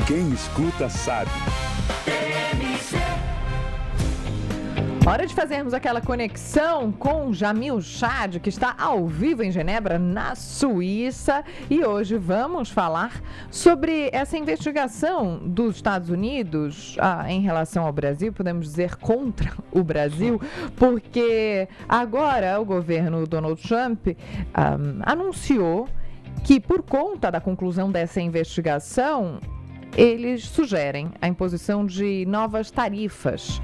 Quem escuta sabe. Hora de fazermos aquela conexão com Jamil Chad, que está ao vivo em Genebra, na Suíça. E hoje vamos falar sobre essa investigação dos Estados Unidos em relação ao Brasil, podemos dizer contra o Brasil, porque agora o governo Donald Trump anunciou que, por conta da conclusão dessa investigação, eles sugerem a imposição de novas tarifas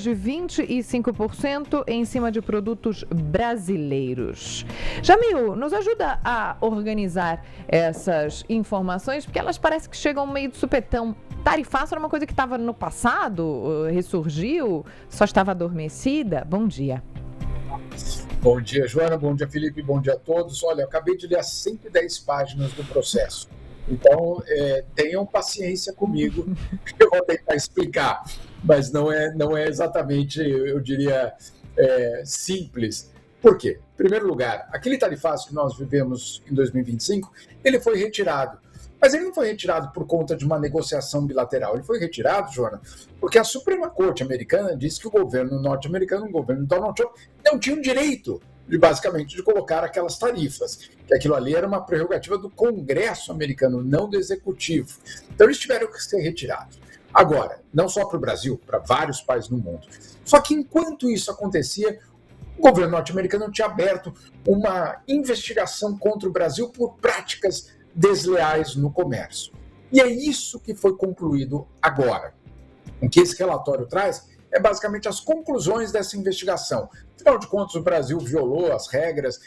de 25% em cima de produtos brasileiros. Jamil, nos ajuda a organizar essas informações, porque elas parecem que chegam meio de supetão. Tarifaço era uma coisa que estava no passado, ressurgiu, só estava adormecida. Bom dia. Bom dia, Joana. Bom dia, Felipe. Bom dia a todos. Olha, eu acabei de ler as 110 páginas do processo. Então, tenham paciência comigo, que eu vou tentar explicar, mas não é exatamente, eu diria, simples. Por quê? Em primeiro lugar, aquele tarifaço que nós vivemos em 2025, ele foi retirado. Mas ele não foi retirado por conta de uma negociação bilateral. Ele foi retirado, Joana, porque a Suprema Corte americana disse que o governo norte-americano, o governo Donald Trump, não tinha o direito de colocar aquelas tarifas, que aquilo ali era uma prerrogativa do Congresso americano, não do Executivo. Então eles tiveram que ser retirados. Agora, não só para o Brasil, para vários países no mundo. Só que enquanto isso acontecia, o governo norte-americano tinha aberto uma investigação contra o Brasil por práticas desleais no comércio. E é isso que foi concluído agora. O que esse relatório traz é basicamente as conclusões dessa investigação. Afinal de contas, o Brasil violou as regras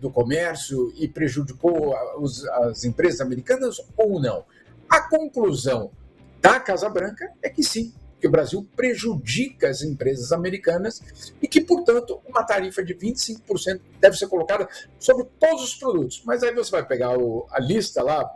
do comércio e prejudicou as empresas americanas ou não? A conclusão da Casa Branca é que sim, que o Brasil prejudica as empresas americanas e que, portanto, uma tarifa de 25% deve ser colocada sobre todos os produtos. Mas aí você vai pegar a lista lá,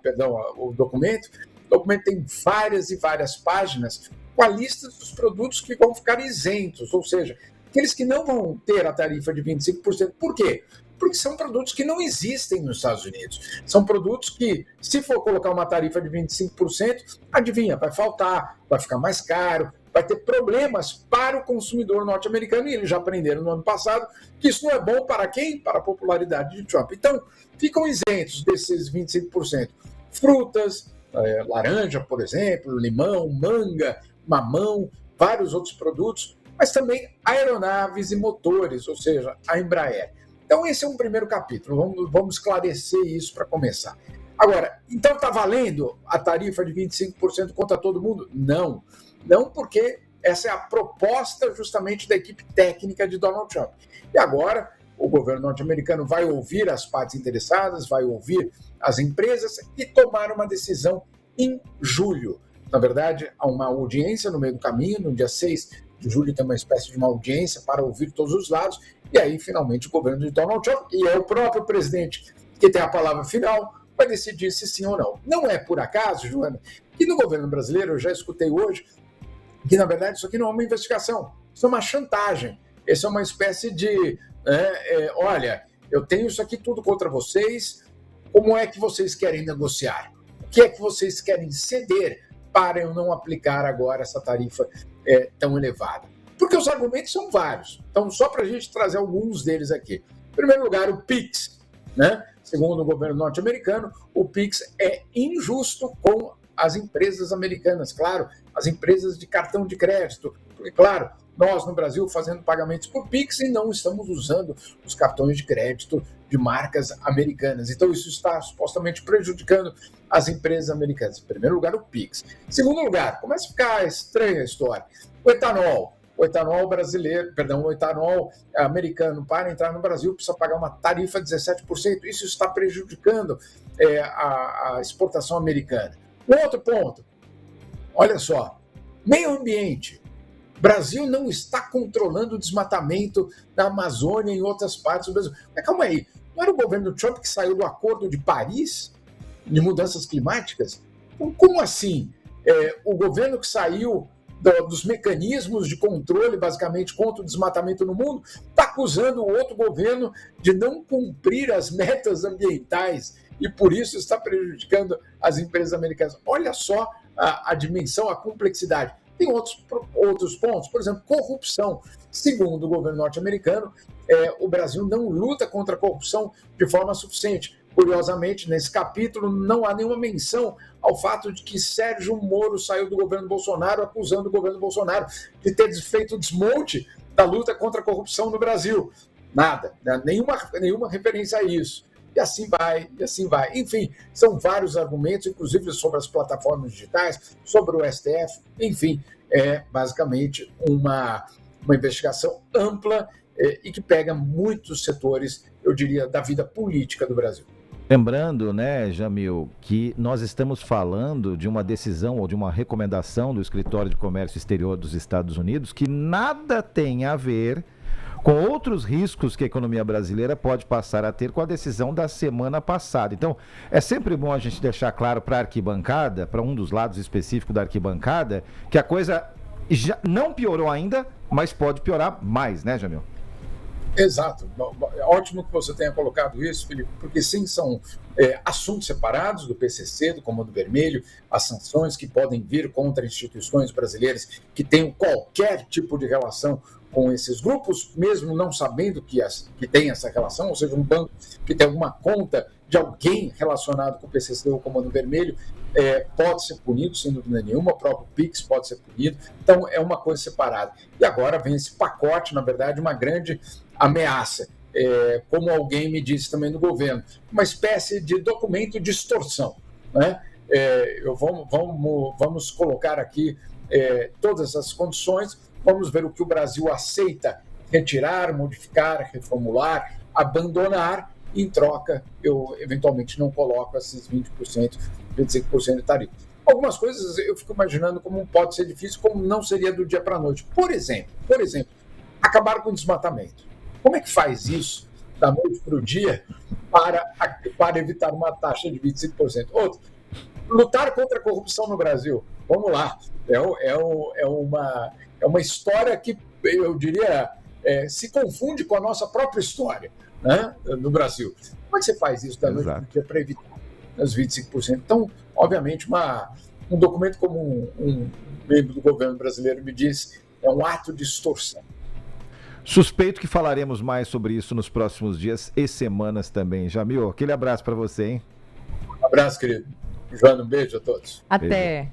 o documento. O documento tem várias e várias páginas com a lista dos produtos que vão ficar isentos, ou seja, aqueles que não vão ter a tarifa de 25%. Por quê? Porque são produtos que não existem nos Estados Unidos. São produtos que, se for colocar uma tarifa de 25%, adivinha, vai faltar, vai ficar mais caro, vai ter problemas para o consumidor norte-americano, e eles já aprenderam no ano passado que isso não é bom para quem? Para a popularidade de Trump. Então, ficam isentos desses 25%. Frutas, laranja, por exemplo, limão, manga, mamão, vários outros produtos, mas também aeronaves e motores, ou seja, a Embraer. Então, esse é um primeiro capítulo. Vamos esclarecer isso para começar. Agora, então está valendo a tarifa de 25% contra todo mundo? Não. Não, porque essa é a proposta justamente da equipe técnica de Donald Trump. E agora, o governo norte-americano vai ouvir as partes interessadas, vai ouvir as empresas e tomar uma decisão em julho. Na verdade, há uma audiência no meio do caminho, no dia 6 de julho tem uma espécie de uma audiência para ouvir todos os lados, e aí, finalmente, o governo de Donald Trump, e é o próprio presidente que tem a palavra final, vai decidir se sim ou não. Não é por acaso, Joana, que no governo brasileiro, eu já escutei hoje, que, na verdade, isso aqui não é uma investigação, isso é uma chantagem, isso é uma espécie de, olha, eu tenho isso aqui tudo contra vocês, como é que vocês querem negociar? O que é que vocês querem ceder para eu não aplicar agora essa tarifa tão elevada? Porque os argumentos são vários. Então, só para a gente trazer alguns deles aqui. Em primeiro lugar, o PIX, né? Segundo o governo norte-americano, o PIX é injusto com as empresas americanas, claro, as empresas de cartão de crédito. Porque, claro, nós no Brasil fazendo pagamentos por PIX e não estamos usando os cartões de crédito de marcas americanas. Então, isso está supostamente prejudicando as empresas americanas. Em primeiro lugar, o PIX. Em segundo lugar, começa a ficar estranha a história. O etanol. O etanol americano, para entrar no Brasil, precisa pagar uma tarifa de 17%. Isso está prejudicando a exportação americana. Outro ponto, olha só, meio ambiente. O Brasil não está controlando o desmatamento da Amazônia e em outras partes do Brasil. Mas calma aí, não era o governo Trump que saiu do Acordo de Paris de mudanças climáticas? Então, como assim? O governo que saiu dos mecanismos de controle, basicamente, contra o desmatamento no mundo, está acusando o outro governo de não cumprir as metas ambientais e, por isso, está prejudicando as empresas americanas. Olha só a dimensão, a complexidade. Tem outros pontos, por exemplo, corrupção. Segundo o governo norte-americano, o Brasil não luta contra a corrupção de forma suficiente. Curiosamente, nesse capítulo, não há nenhuma menção ao fato de que Sérgio Moro saiu do governo Bolsonaro, acusando o governo Bolsonaro de ter feito o desmonte da luta contra a corrupção no Brasil. Nada, né? Nenhuma referência a isso. E assim vai, e assim vai. Enfim, são vários argumentos, inclusive sobre as plataformas digitais, sobre o STF. Enfim, é basicamente uma investigação ampla e que pega muitos setores, eu diria, da vida política do Brasil. Lembrando, né, Jamil, que nós estamos falando de uma decisão ou de uma recomendação do Escritório de Comércio Exterior dos Estados Unidos que nada tem a ver com outros riscos que a economia brasileira pode passar a ter com a decisão da semana passada. Então, é sempre bom a gente deixar claro para a arquibancada, para um dos lados específicos da arquibancada, que a coisa já não piorou ainda, mas pode piorar mais, né, Jamil? Exato. É ótimo que você tenha colocado isso, Felipe, porque sim, são assuntos separados do PCC, do Comando Vermelho, as sanções que podem vir contra instituições brasileiras que tenham qualquer tipo de relação com esses grupos, mesmo não sabendo que tem essa relação, ou seja, um banco que tem alguma conta de alguém relacionado com o PCC ou Comando Vermelho, pode ser punido, sem dúvida nenhuma, o próprio PIX pode ser punido, então é uma coisa separada. E agora vem esse pacote, na verdade, uma grande ameaça, como alguém me disse também do governo, uma espécie de documento de extorsão, né? Vamos colocar aqui todas as condições, vamos ver o que o Brasil aceita retirar, modificar, reformular, abandonar. Em troca, eu eventualmente não coloco esses 20%, 25% de tarifa. Algumas coisas eu fico imaginando como pode ser difícil, como não seria do dia para a noite. Por exemplo, acabar com o desmatamento. Como é que faz isso da noite para o dia para evitar uma taxa de 25%? Outro, lutar contra a corrupção no Brasil. Vamos lá. É uma história que, eu diria, se confunde com a nossa própria história, né, no Brasil. Como é que você faz isso da noite para o dia para evitar os 25%? Então, obviamente, um documento como um membro do governo brasileiro me disse, é um ato de extorsão. Suspeito que falaremos mais sobre isso nos próximos dias e semanas também. Jamil, aquele abraço para você, hein? Um abraço, querido. Joana, um beijo a todos. Até. Beijo.